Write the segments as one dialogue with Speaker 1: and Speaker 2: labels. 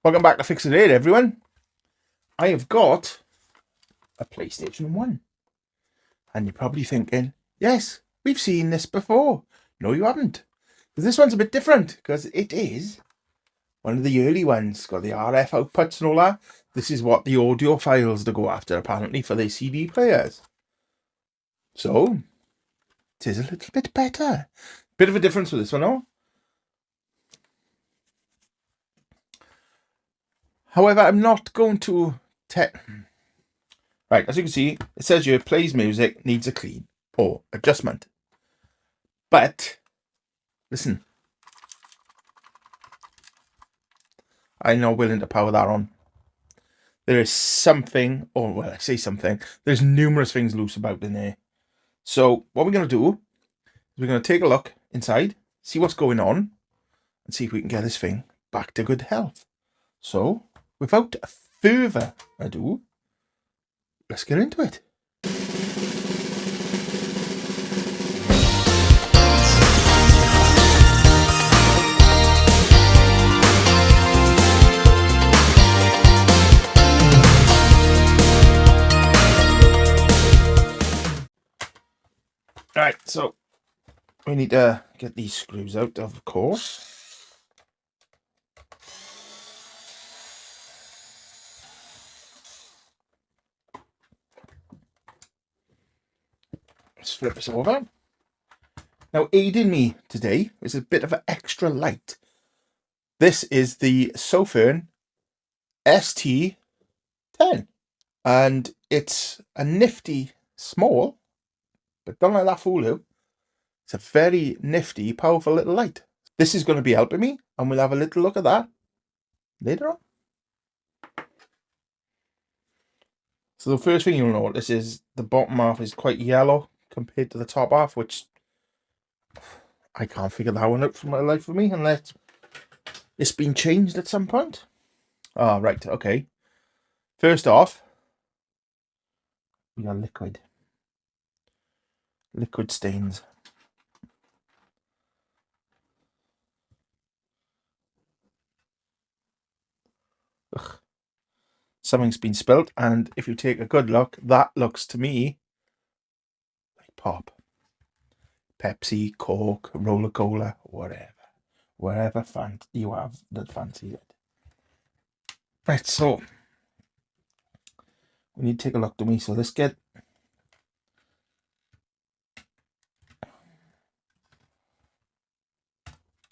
Speaker 1: Welcome back to Fix It 8, everyone. I have got a PlayStation 1. And you're probably thinking, yes, we've seen this before. No, you haven't. Because this one's a bit different, because it is one of the early ones. It's got the RF outputs and all that. This is what the audio files to go after, apparently, for the CD players. So, it is a little bit better. Bit of a difference with this one, though. However, I'm not going to... Right, as you can see, it says here, plays music, needs a clean or adjustment. But, listen. I'm not willing to power that on. There is something, or well, I say something, there's numerous things loose about in there. So, what we're going to do is we're going to take a look inside, see what's going on, and see if we can get this thing back to good health. So, without further ado, let's get into it. Right, so we need to get these screws out, of course. Let's flip this over. Now, aiding me today is a bit of an extra light. This is the Sofirn ST10. And it's a nifty small, but don't let that fool you. It's a very nifty, powerful little light. This is going to be helping me, and we'll have a little look at that later on. So the first thing you'll notice is the bottom half is quite yellow compared to the top half, which I can't figure that one out for my life for me unless it's been changed at some point. Ah, right, okay. First off, we got liquid stains. Ugh. Something's been spilt, and if you take a good look, that looks to me like pop. Pepsi, Coke, Roller Cola, whatever you have that fancies it. Right, so we need to take a look, don't we? So let's get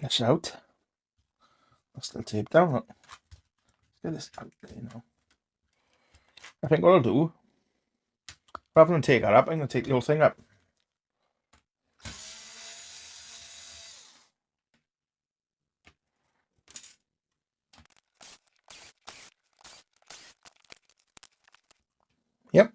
Speaker 1: this out. I'll still tape down. Look. Let's get this out there, you know. I think what I'll do, rather than take that up, I'm going to take the whole thing up. Yep.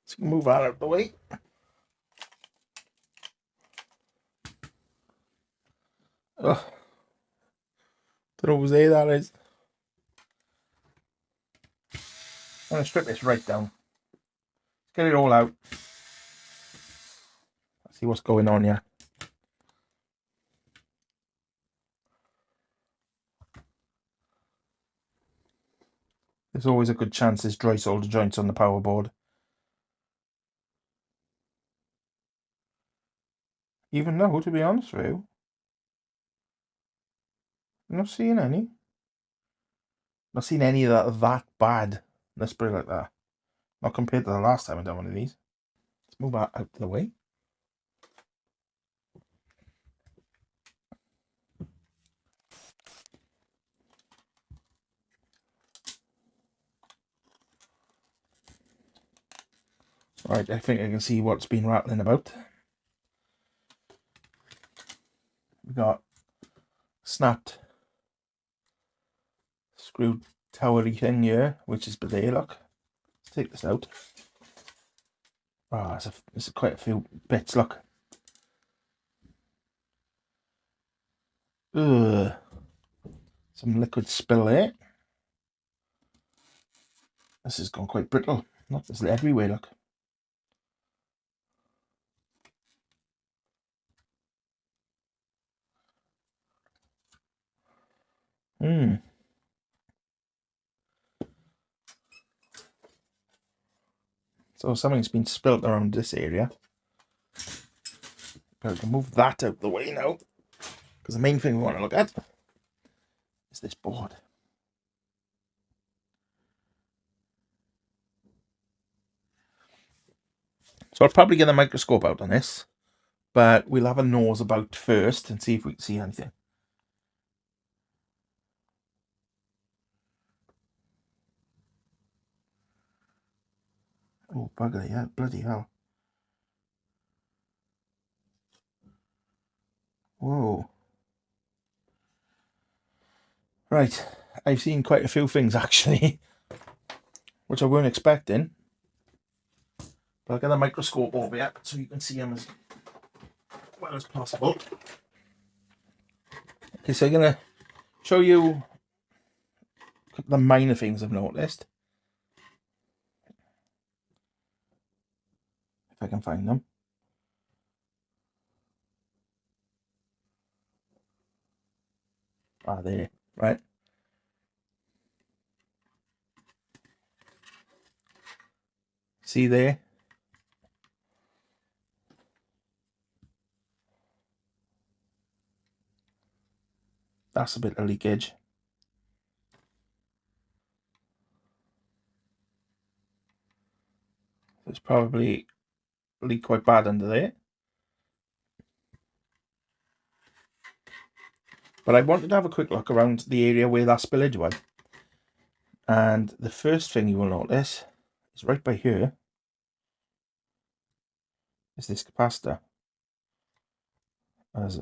Speaker 1: So move that out of the way. Ugh. Don't know whose that is. I'm going to strip this right down. Let's get it all out. Let's see what's going on here. There's always a good chance there's dry solder joints on the power board. Even though, to be honest with you, I'm not seeing any. Not seen any of that bad. Let's put it like that. Not compared to the last time I done one of these. Let's move that out of the way. Right, I think I can see what's been rattling about. We got snapped screw towery thing here, which is there, look. Let's take this out. Ah, oh, there's quite a few bits, look. Ugh. Some liquid spill there. This has gone quite brittle. Not this everywhere, look. So something's been spilt around this area. But I can move that out the way now, because the main thing we want to look at is this board. So I'll probably get a microscope out on this, but we'll have a nose about first and see if we can see anything. Oh, bugger, yeah, bloody hell. Whoa. Right, I've seen quite a few things actually, which I weren't expecting. But I'll get a microscope over here so you can see them as well as possible. Okay, so I'm going to show you the minor things I've noticed. If I can find them. Ah, there, right. See there? That's a bit of leakage. It's probably leaked quite bad under there. But I wanted to have a quick look around the area where that spillage was. And the first thing you will notice is right by here is this capacitor. Has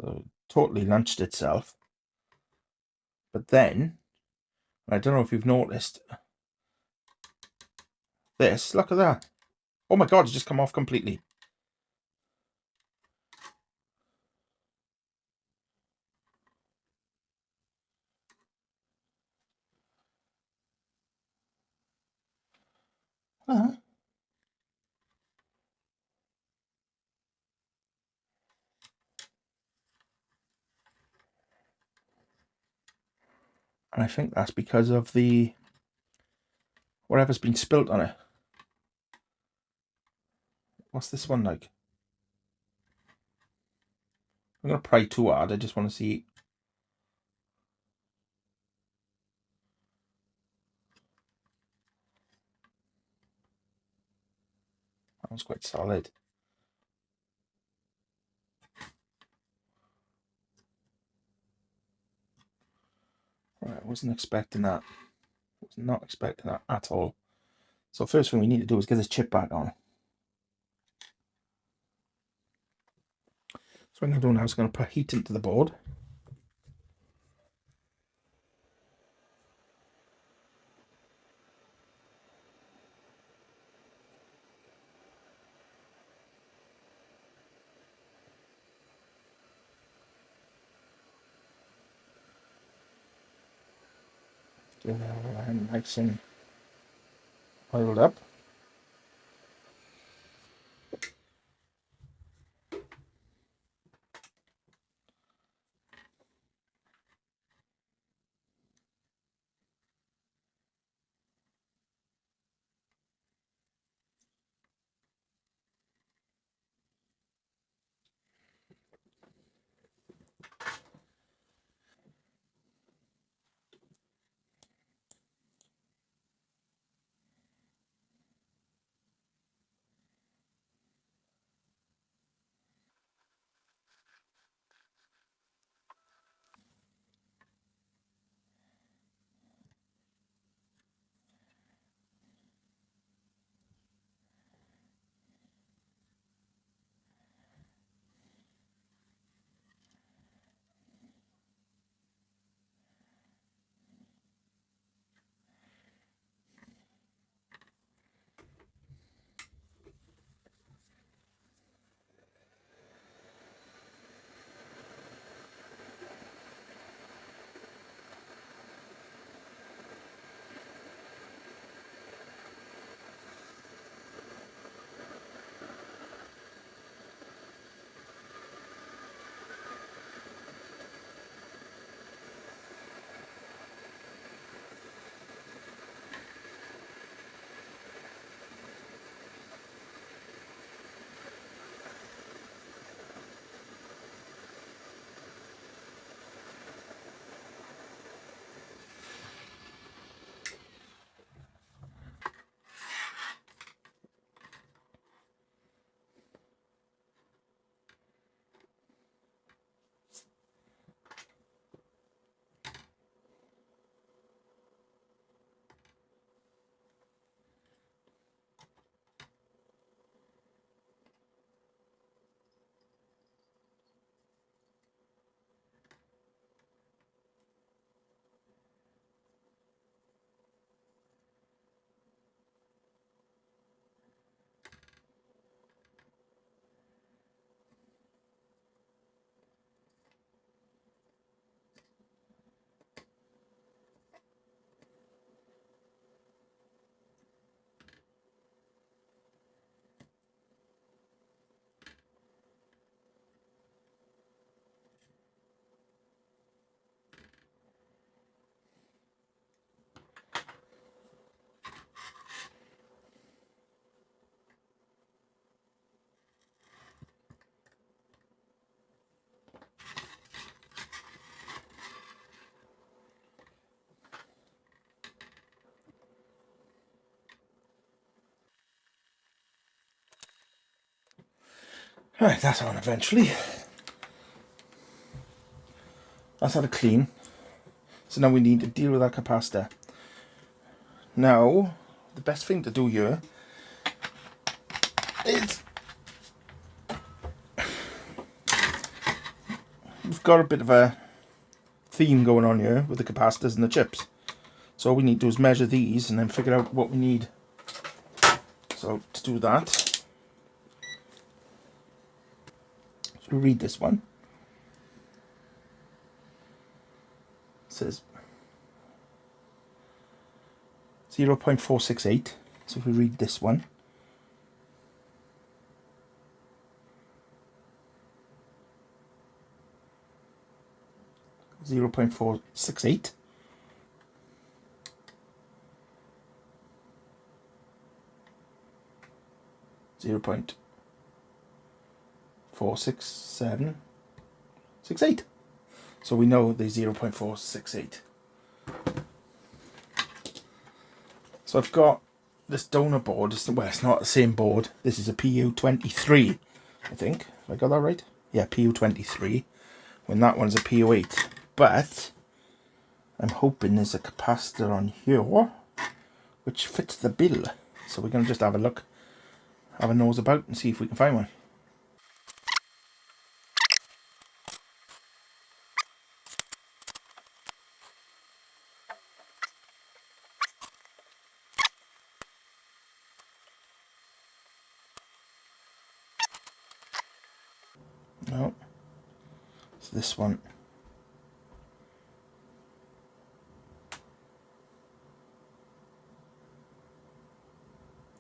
Speaker 1: totally launched itself. But then, I don't know if you've noticed this, look at that. Oh my god, it's just come off completely. And I think that's because of the whatever's been spilt on it. What's this one like? I'm going to pry too hard, I just want to see. That one's quite solid. Right, I wasn't expecting that. I was not expecting that at all. So first thing we need to do is get this chip back on. So what I'm going to do now is going to put heat into the board. Get that nice and oiled up. Right, that's on eventually. That's had a clean. So now we need to deal with that capacitor. Now, the best thing to do here is we've got a bit of a theme going on here with the capacitors and the chips. So all we need to do is measure these and then figure out what we need. So to do that, so we read this one. It says 0.468. So if we read this one, .468. .46768. So we know the 0.468. So I've got this donor board. Well, it's not the same board. This is a PU23, I think. Have I got that right? Yeah, PU23. When that one's a PU8. But I'm hoping there's a capacitor on here which fits the bill. So we're going to just have a look, have a nose about and see if we can find one. No, it's this one.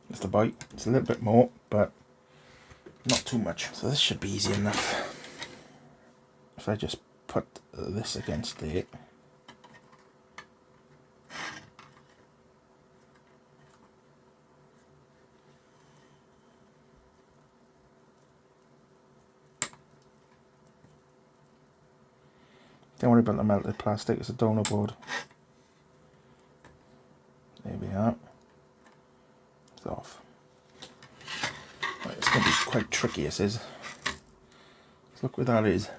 Speaker 1: It's the bite. It's a little bit more, but not too much. So this should be easy enough. If I just put this against it. Don't worry about the melted plastic, it's a donor board. There we are. It's off. Right, it's going to be quite tricky, this is. Let's look where that is.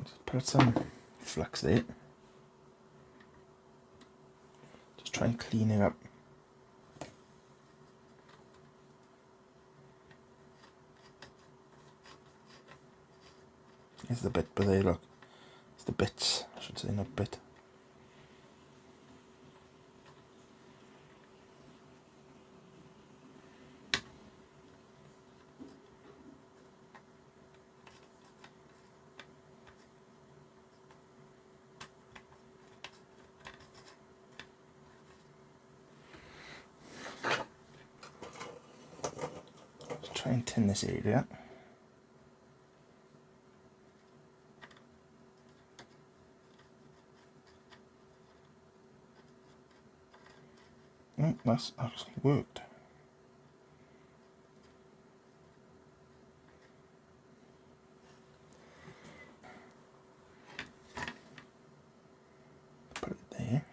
Speaker 1: Just put some flux there. Just try and clean it up. Here's the bit, but there, look. It's the bits, I should say, not bit. Let's try and tin this area. That's actually worked. Put it there.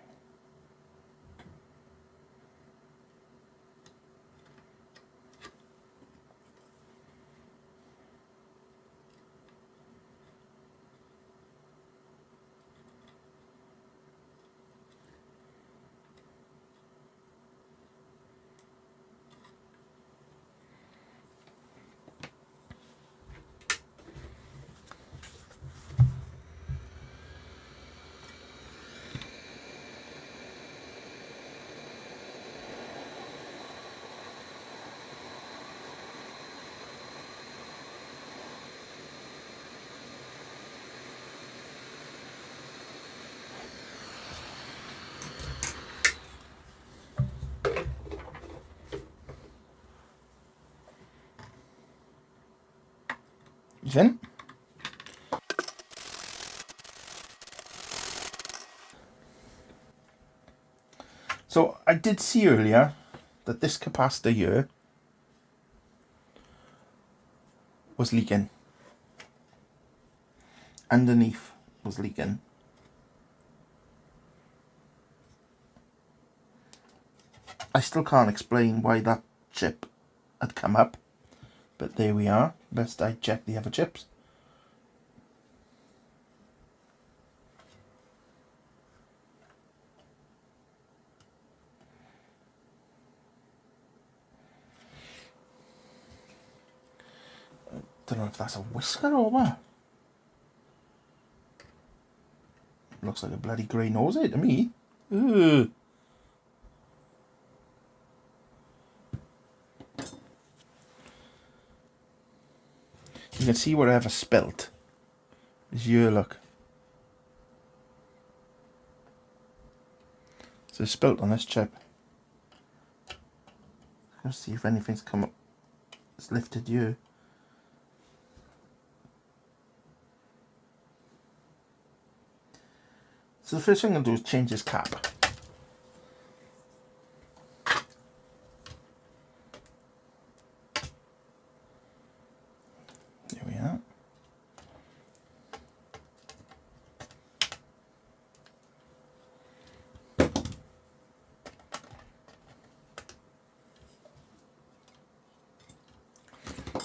Speaker 1: Then so I did see earlier that this capacitor here was leaking. Underneath was leaking. I still can't explain why that chip had come up, But there we are. Best I check the other chips. I don't know if that's a whisker or what. Looks like a bloody grey nose to me. Ugh. You can see whatever spilt is here, look. So it's spilt on this chip. Let's see if anything's come up. It's lifted here. So the first thing I'm going to do is change this cap. There we are.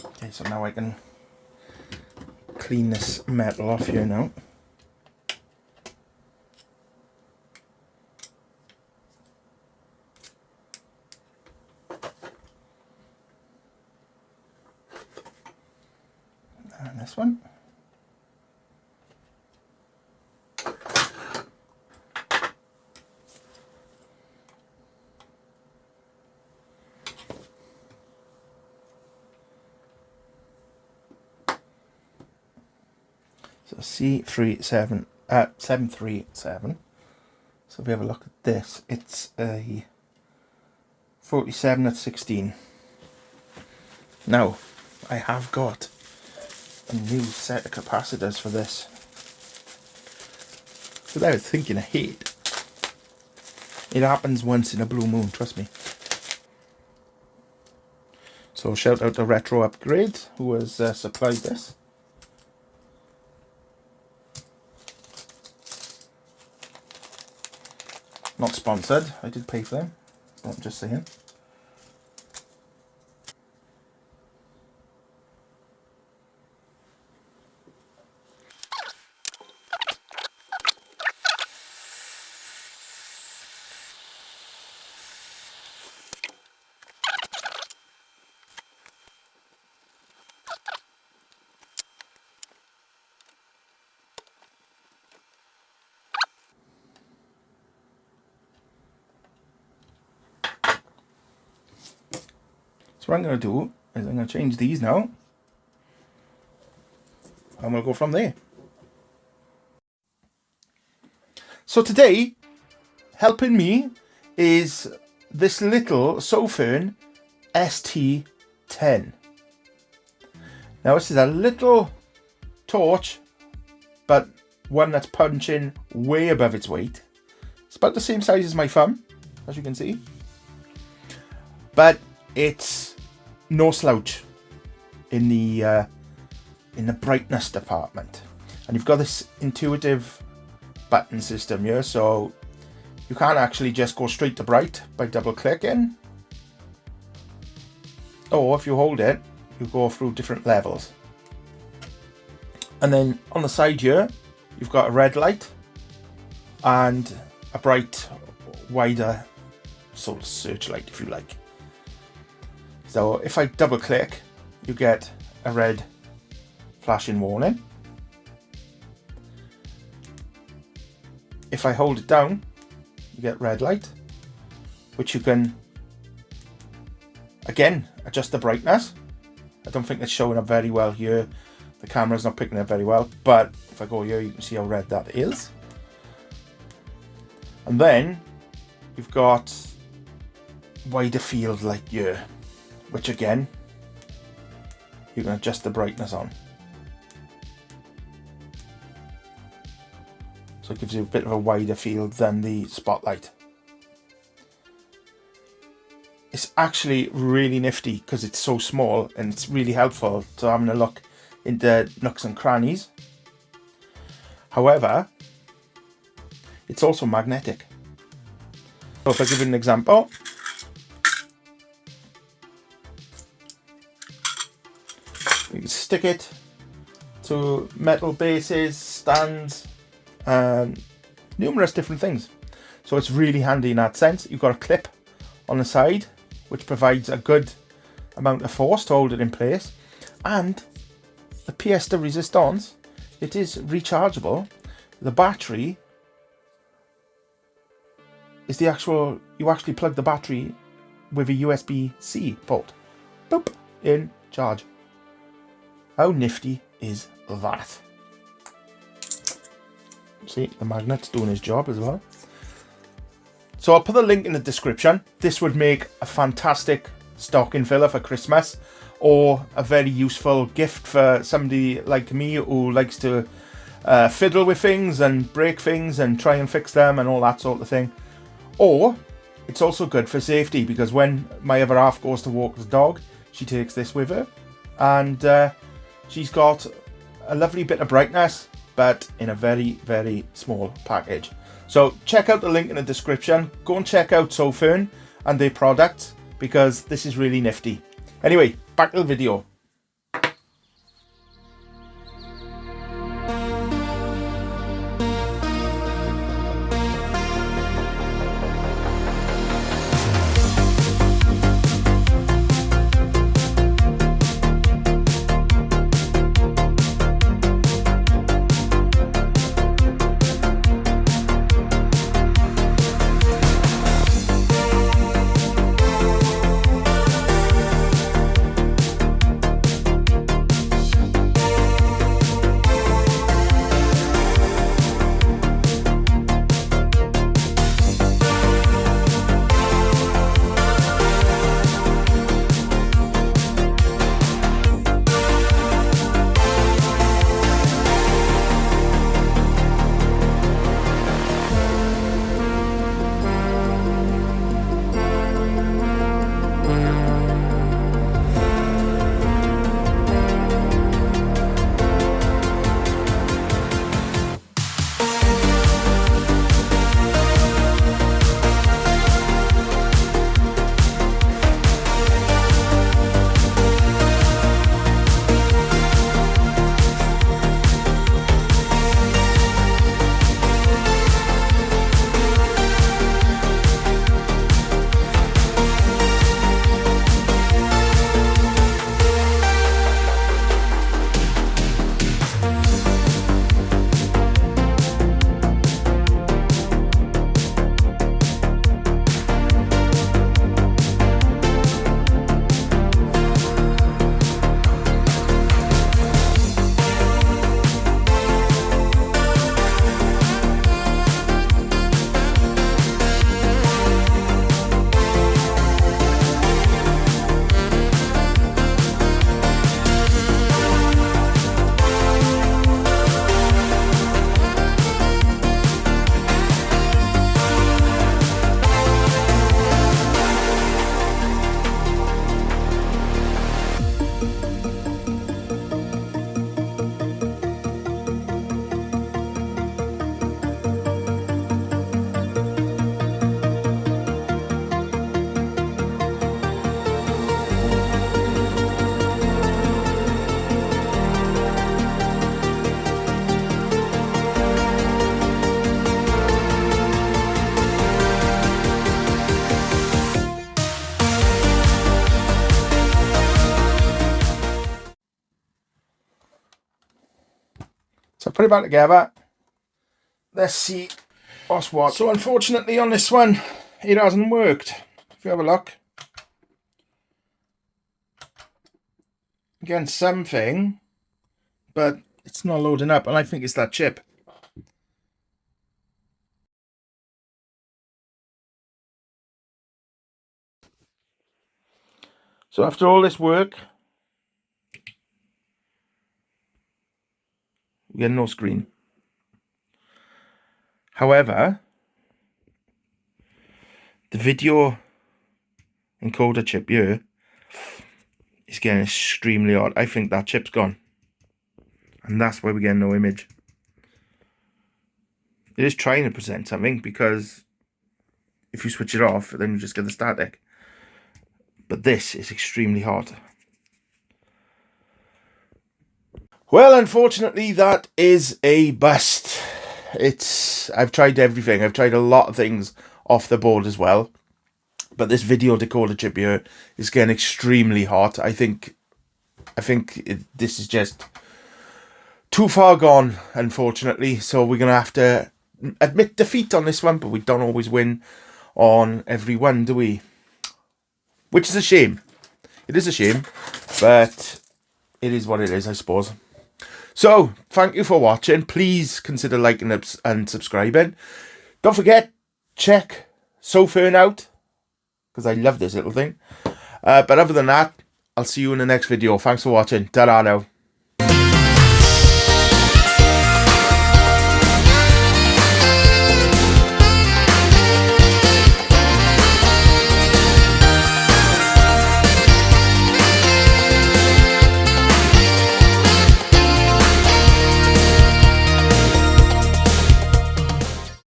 Speaker 1: Okay, so now I can clean this metal off here now. And this one. So C37 737. So if we have a look at this, it's a 47 at 16. Now I have got a new set of capacitors for this. Because I was thinking ahead. It happens once in a blue moon, trust me. So shout out to Retro Upgrade who has supplied this. Not sponsored, I did pay for them. I'm just saying. So what I'm going to do is I'm going to change these now. And we'll go from there. So today, helping me is this little Sofirn ST10. Now this is a little torch, but one that's punching way above its weight. It's about the same size as my thumb, as you can see. But it's no slouch in the brightness department. And you've got this intuitive button system here, so you can't actually just go straight to bright by double clicking. Or if you hold it, you go through different levels. And then on the side here, you've got a red light and a bright, wider sort of searchlight, if you like. So if I double click, you get a red flashing warning. If I hold it down, you get red light, which you can, again, adjust the brightness. I don't think it's showing up very well here. The camera's not picking it up very well, but if I go here, you can see how red that is. And then you've got wider field light here, which again, you can adjust the brightness on. So it gives you a bit of a wider field than the spotlight. It's actually really nifty because it's so small, and it's really helpful to having a look into nooks and crannies. However, it's also magnetic. So if I give you an example, stick it to metal bases, stands, numerous different things. So it's really handy in that sense. You've got a clip on the side which provides a good amount of force to hold it in place, and the pièce de résistance, it is rechargeable. The battery is the actual, you actually plug the battery with a USB-C port. Boop, in charge. How nifty is that? See, the magnet's doing his job as well. So I'll put the link in the description. This would make a fantastic stocking filler for Christmas, or a very useful gift for somebody like me who likes to fiddle with things and break things and try and fix them and all that sort of thing. Or it's also good for safety, because when my other half goes to walk the dog, she takes this with her, and she's got a lovely bit of brightness, but in a very, very small package. So check out the link in the description. Go and check out Sofirn and their products, because this is really nifty. Anyway, back to the video. So put it back together. Let's see what's what. So unfortunately on this one, it hasn't worked. If you have a look. Again, something, but it's not loading up, and I think it's that chip. So after all this work, we get no screen. However, the video encoder chip here is getting extremely hot. I think that chip's gone, and that's why we're getting no image. It is trying to present something, because if you switch it off, then you just get the static. But this is extremely hot. Well, unfortunately, that is a bust. I've tried everything. I've tried a lot of things off the board as well. But this video decoder chip here is getting extremely hot. I think this is just too far gone, unfortunately. So we're going to have to admit defeat on this one, but we don't always win on every one, do we? Which is a shame. It is a shame, but it is what it is, I suppose. So, thank you for watching. Please consider liking and subscribing. Don't forget, check Sofirn out, because I love this little thing. But other than that, I'll see you in the next video. Thanks for watching. Ta-da now.